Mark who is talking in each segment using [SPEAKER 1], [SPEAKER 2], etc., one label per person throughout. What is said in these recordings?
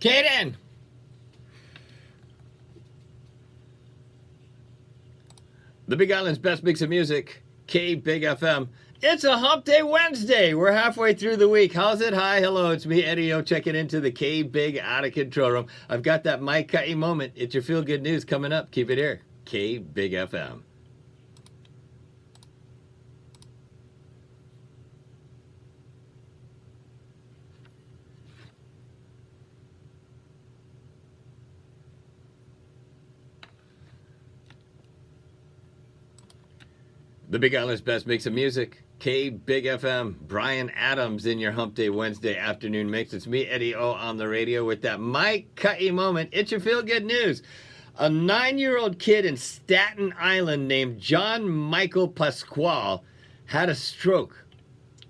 [SPEAKER 1] Kaden! The Big Island's best mix of music, K Big FM. It's a Hump Day Wednesday. We're halfway through the week. How's it? Hi, hello. It's me, Eddie O, checking into the K Big Out of Control Room. I've got that Mike Cutty moment. It's your feel good news coming up. Keep it here. K Big FM. The Big Island's best mix of music, K Big FM. Brian Adams in your Hump Day Wednesday afternoon mix. It's me, Eddie O, on the radio with that Mike Cutty moment. It's your feel good news. A 9-year-old kid in Staten Island named John Michael Pasquale had a stroke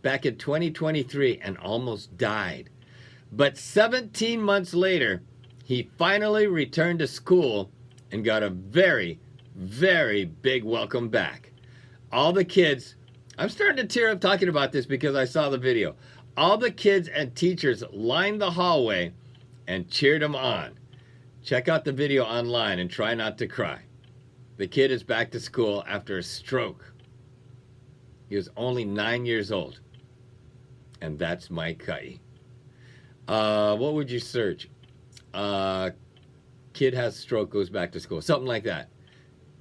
[SPEAKER 1] back in 2023 and almost died. But 17 months later, he finally returned to school and got a very, very big welcome back. All the kids, I'm starting to tear up talking about this because I saw the video. All the kids and teachers lined the hallway and cheered him on. Check out the video online and try not to cry. The kid is back to school after a stroke. He was only 9 years old. And that's Mike Cutty. What would you search? Kid has stroke, goes back to school. Something like that.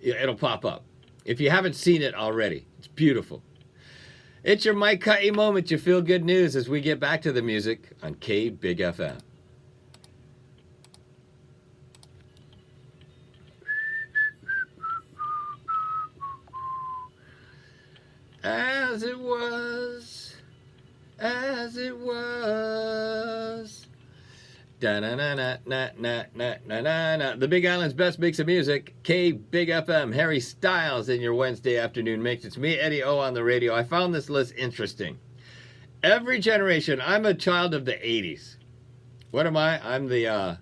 [SPEAKER 1] It'll pop up. If you haven't seen it already, it's beautiful. It's your Mike Cutty moment, your feel good news as we get back to the music on K Big FM. As it was, as it was. Da-na-na-na-na-na-na-na-na. The Big Island's best mix of music, K Big FM. Harry Styles in your Wednesday afternoon mix. It's me, Eddie O, on the radio. I found this list interesting. Every generation, I'm a child of the 80s. What am I? I'm the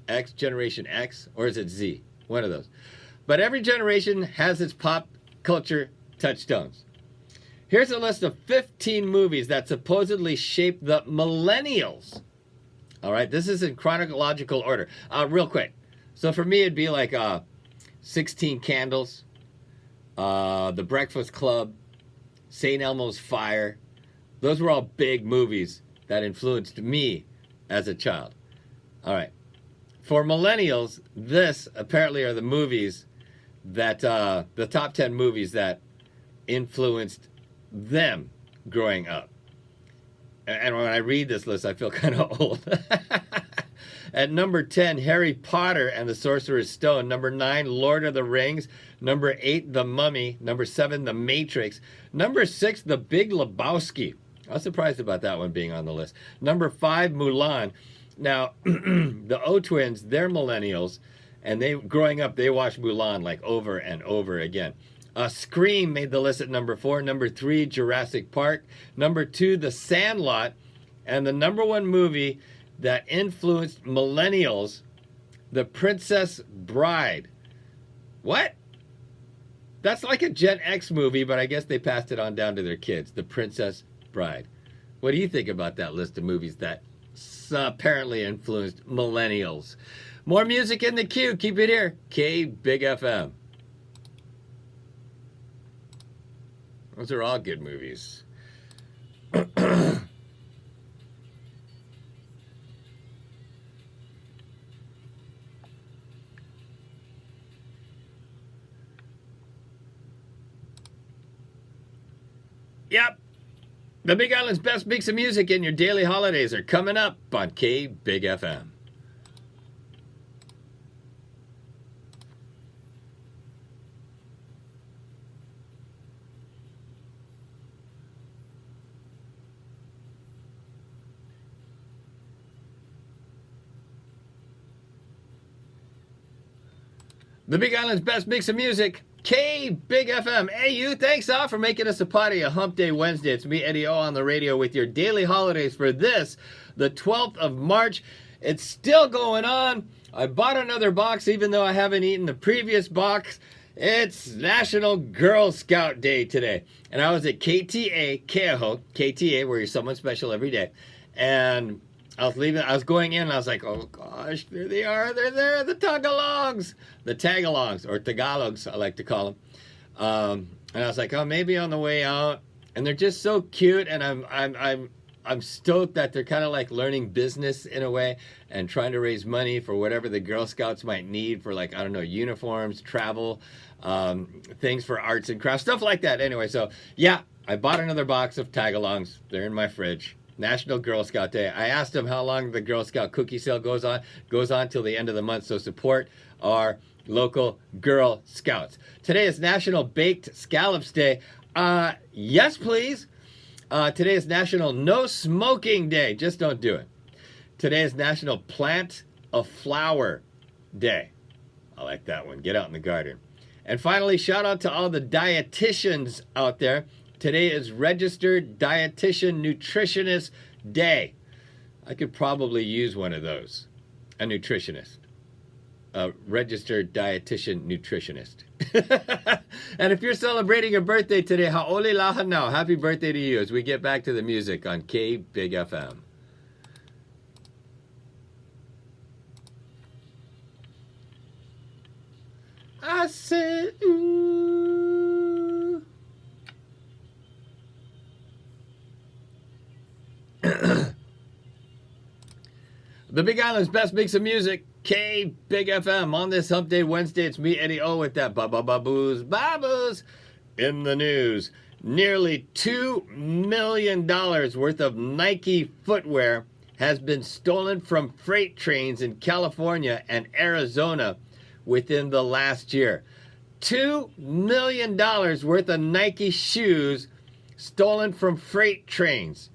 [SPEAKER 1] X, Generation X, or is it Z? One of those. But every generation has its pop culture touchstones. Here's a list of 15 movies that supposedly shaped the millennials. All right, this is in chronological order. Real quick. So for me, it'd be like 16 Candles, The Breakfast Club, St. Elmo's Fire. Those were all big movies that influenced me as a child. All right. For millennials, this apparently are the movies that, the top 10 movies that influenced them growing up. And when I read this list, I feel kind of old. At number 10, Harry Potter and the Sorcerer's Stone. Number 9, Lord of the Rings. Number 8, The Mummy. Number 7, The Matrix. Number 6, The Big Lebowski. I was surprised about that one being on the list. Number 5, Mulan. Now, the O-Twins, they're millennials, and they growing up, they watched Mulan like over and over again. Scream made the list at number 4. Number 3, Jurassic Park. Number 2, The Sandlot. And the number 1 movie that influenced millennials, The Princess Bride. What? That's like a Gen X movie, but I guess they passed it on down to their kids. The Princess Bride. What do you think about that list of movies that apparently influenced millennials? More music in the queue. Keep it here. K Big FM. Those are all good movies. Yep. The Big Island's best mix of music and your daily holidays are coming up on K Big FM. The Big Island's best mix of music, K Big FM. Hey, you, thanks all for making us a party of Hump Day Wednesday. It's me, Eddie O, on the radio with your daily holidays for this, the 12th of March. It's still going on. I bought another box even though I haven't eaten the previous box. It's National Girl Scout Day today. And I was at KTA, Keoho, KTA, where you're someone special every day. And I was leaving. I was going in. And I was like, "Oh gosh, there they are. They're there. The Tagalogs, the Tagalongs, or Tagalogs, I like to call them." And I was like, "Oh, maybe on the way out." And they're just so cute, and I'm stoked that they're kind of like learning business in a way and trying to raise money for whatever the Girl Scouts might need for, like, I don't know, uniforms, travel, things for arts and crafts, stuff like that. Anyway, so yeah, I bought another box of Tagalongs. They're in my fridge. National Girl Scout Day. I asked them how long the Girl Scout cookie sale goes on. Goes on till the end of the month. So support our local Girl Scouts. Today is National Baked Scallops Day. Yes, please. Today is National No Smoking Day. Just don't do it. Today is National Plant a Flower Day. I like that one. Get out in the garden. And finally, shout out to all the dietitians out there. Today is Registered Dietitian Nutritionist Day. I could probably use one of those. A nutritionist. A registered dietitian nutritionist. And if you're celebrating a birthday today, haoli lahat now. Happy birthday to you as we get back to the music on K Big FM. I said, ooh. The Big Island's best mix of music, K Big FM. On this Hump Day Wednesday, it's me, Eddie O, with that babboos in the news. Nearly $2 million worth of Nike footwear has been stolen from freight trains in California and Arizona within the last year. $2 million worth of Nike shoes stolen from freight trains.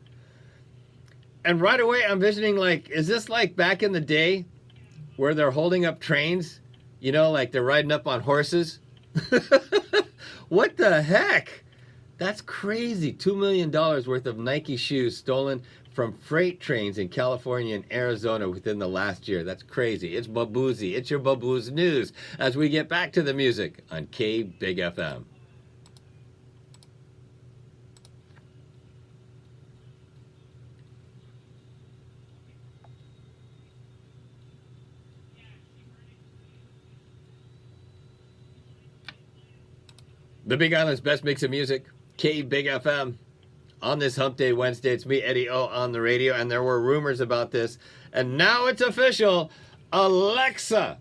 [SPEAKER 1] And right away, I'm visioning, like, is this like back in the day where they're holding up trains? You know, like they're riding up on horses? What the heck? That's crazy. $2 million worth of Nike shoes stolen from freight trains in California and Arizona within the last year. That's crazy. It's Baboozy. It's your Babooz News as we get back to the music on K Big FM. The Big Island's best mix of music, K Big FM. On this Hump Day Wednesday, it's me, Eddie O, on the radio, and there were rumors about this. And now it's official. Alexa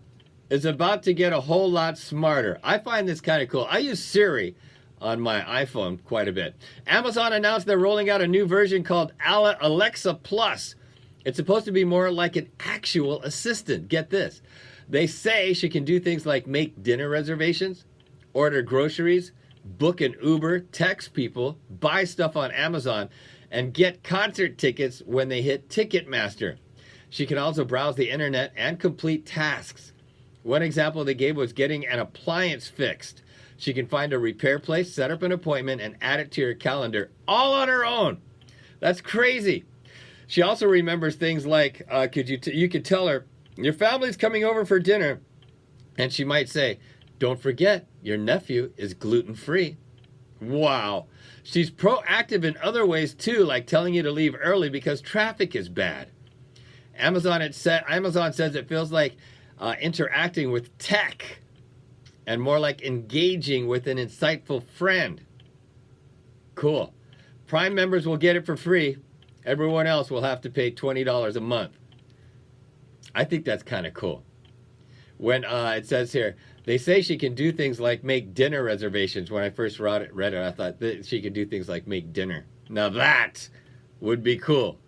[SPEAKER 1] is about to get a whole lot smarter. I find this kind of cool. I use Siri on my iPhone quite a bit. Amazon announced they're rolling out a new version called Alexa Plus. It's supposed to be more like an actual assistant. Get this. They say she can do things like make dinner reservations, order groceries, book an Uber, text people, buy stuff on Amazon, and get concert tickets when they hit Ticketmaster. She can also browse the internet and complete tasks. One example they gave was getting an appliance fixed. She can find a repair place, set up an appointment, and add it to your calendar, all on her own. That's crazy. She also remembers things like, you could tell her, your family's coming over for dinner, and she might say, don't forget, your nephew is gluten-free. Wow. She's proactive in other ways too, like telling you to leave early because traffic is bad. Amazon says it feels like interacting with tech and more like engaging with an insightful friend. Cool. Prime members will get it for free. Everyone else will have to pay $20 a month. I think that's kind of cool. When it says here, they say she can do things like make dinner reservations. When I first read it, I thought that she could do things like make dinner. Now that would be cool.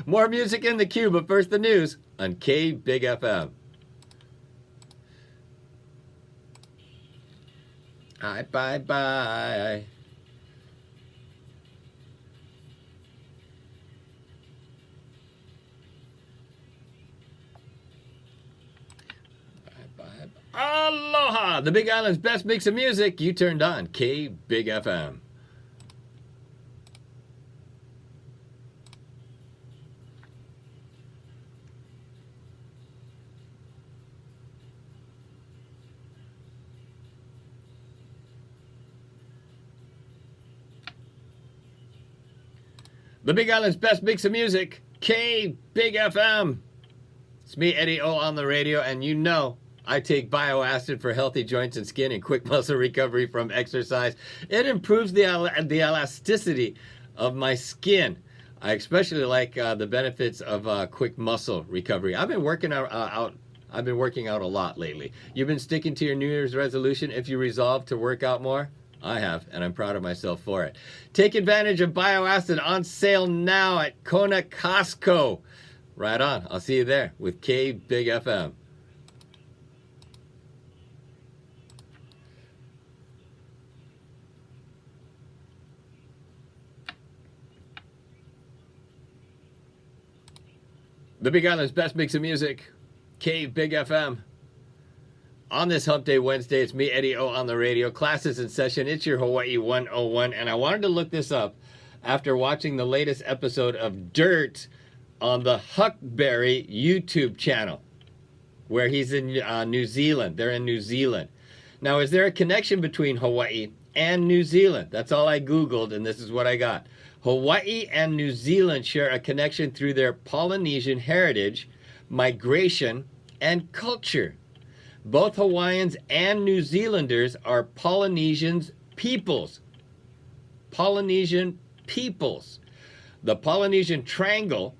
[SPEAKER 1] More music in the queue, but first the news on K Big FM. Bye. Aloha! The Big Island's best mix of music. You turned on K Big FM. The Big Island's best mix of music. K Big FM. It's me, Eddie O, on the radio, and you know I take bioacid for healthy joints and skin and quick muscle recovery from exercise. It improves the elasticity of my skin. I especially like the benefits of quick muscle recovery. I've been working out. I've been working out a lot lately. You've been sticking to your New Year's resolution if you resolve to work out more? I have, and I'm proud of myself for it. Take advantage of bioacid on sale now at Kona Costco. Right on. I'll see you there with K Big FM. The Big Island's best mix of music, K Big FM. On this Hump Day Wednesday, it's me, Eddie O, on the radio. Classes in session. It's your Hawaii 101, and I wanted to look this up after watching the latest episode of Dirt on the Huckberry YouTube channel, where he's in New Zealand. They're in New Zealand. Now, is there a connection between Hawaii and New Zealand? That's all I Googled, and this is what I got. Hawaii and New Zealand share a connection through their Polynesian heritage, migration, and culture. Both Hawaiians and New Zealanders are Polynesian peoples. Polynesian peoples. The Polynesian Triangle,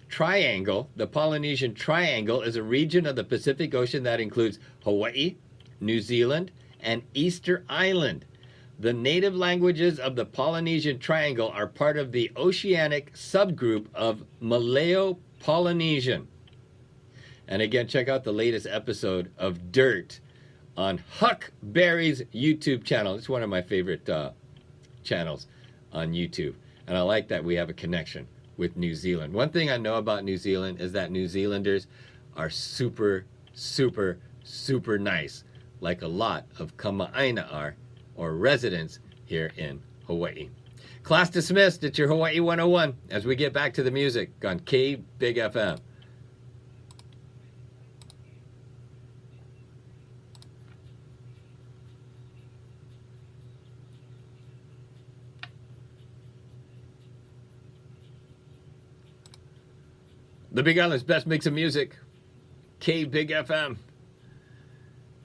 [SPEAKER 1] the Polynesian Triangle is a region of the Pacific Ocean that includes Hawaii, New Zealand, and Easter Island. The native languages of the Polynesian Triangle are part of the oceanic subgroup of Malayo-Polynesian. And again, check out the latest episode of Dirt on Huckberry's YouTube channel. It's one of my favorite channels on YouTube. And I like that we have a connection with New Zealand. One thing I know about New Zealand is that New Zealanders are super, super, super nice, like a lot of Kama'aina are, or residents here in Hawaii. Class dismissed. It's your Hawaii 101 as we get back to the music on K Big FM. The Big Island's best mix of music, K Big FM.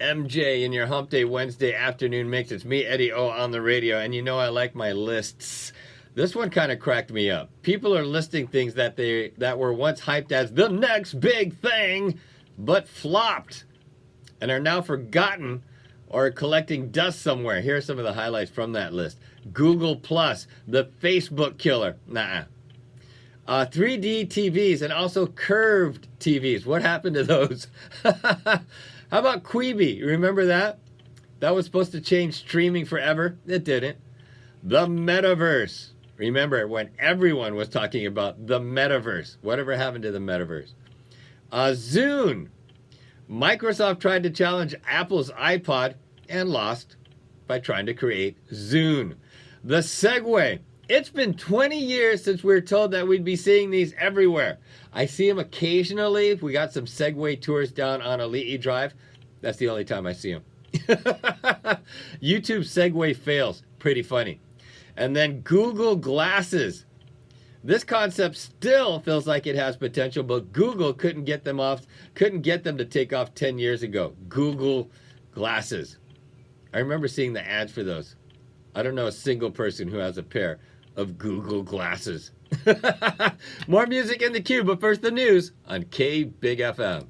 [SPEAKER 1] MJ in your Hump Day Wednesday afternoon mix. It's me, Eddie O, on the radio, and you know I like my lists. This one kind of cracked me up. People are listing things that were once hyped as the next big thing, but flopped, and are now forgotten or collecting dust somewhere. Here are some of the highlights from that list. Google Plus, the Facebook killer. Nah. 3D TVs and also curved TVs. What happened to those? How about Quibi? Remember that? That was supposed to change streaming forever. It didn't. The metaverse. Remember when everyone was talking about the metaverse. Whatever happened to the metaverse? Zune. Microsoft tried to challenge Apple's iPod and lost by trying to create Zune. The Segway. It's been 20 years since we were told that we'd be seeing these everywhere. I see them occasionally. We got some Segway tours down on Ali'i Drive. That's the only time I see them. YouTube Segway fails. Pretty funny. And then Google Glasses. This concept still feels like it has potential, but Google couldn't get them to take off 10 years ago. Google Glasses. I remember seeing the ads for those. I don't know a single person who has a pair of Google Glasses. More music in the queue, but first the news on K Big FM.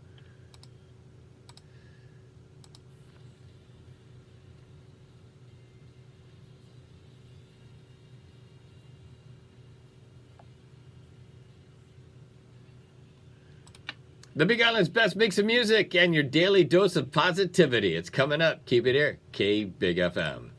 [SPEAKER 1] The Big Island's best mix of music and your daily dose of positivity. It's coming up. Keep it here. K Big FM.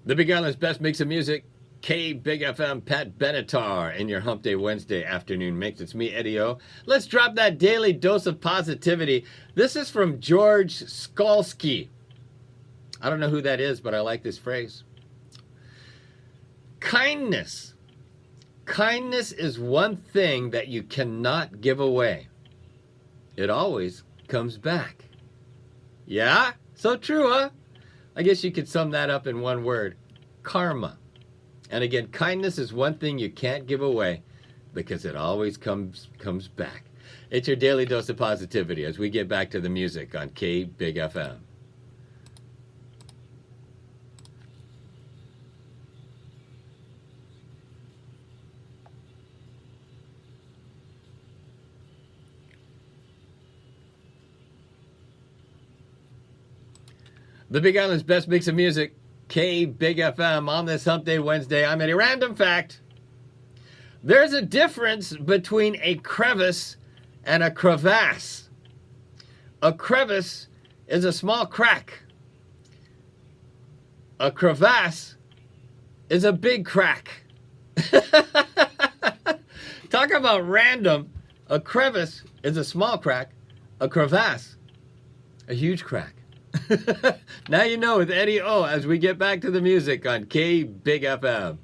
[SPEAKER 1] The Big Island's best mix of music, K Big FM, Pat Benatar in your Hump Day Wednesday afternoon mix. It's me, Eddie O. Let's drop that daily dose of positivity. This is from George Skalski. I don't know who that is, but I like this phrase. Kindness. Kindness is one thing that you cannot give away. It always comes back. Yeah? So true, huh? I guess you could sum that up in one word. Karma. And again, kindness is one thing you can't give away because it always comes back. It's your daily dose of positivity as we get back to the music on K Big FM. The Big Island's best mix of music, K Big FM, on this Hump Day Wednesday. I'm Eddie. Random fact. There's a difference between a crevice and a crevasse. A crevice is a small crack. A crevasse is a big crack. Talk about random. A crevice is a small crack. A crevasse, a huge crack. Now you know with Eddie O as we get back to the music on K Big FM.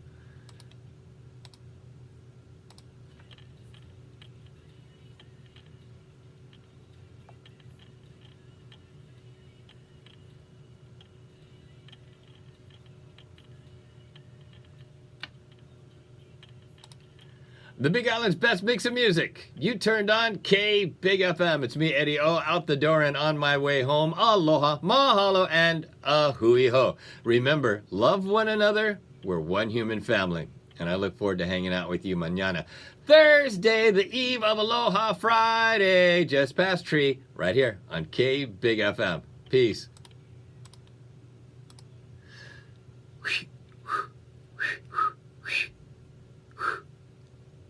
[SPEAKER 1] The Big Island's best mix of music. You turned on K Big FM. It's me, Eddie O, out the door and on my way home. Aloha, mahalo, and a hui ho. Remember, love one another. We're one human family. And I look forward to hanging out with you mañana. Thursday, the eve of Aloha Friday. Just past tree, right here on K Big FM. Peace.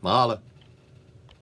[SPEAKER 1] Mahalo.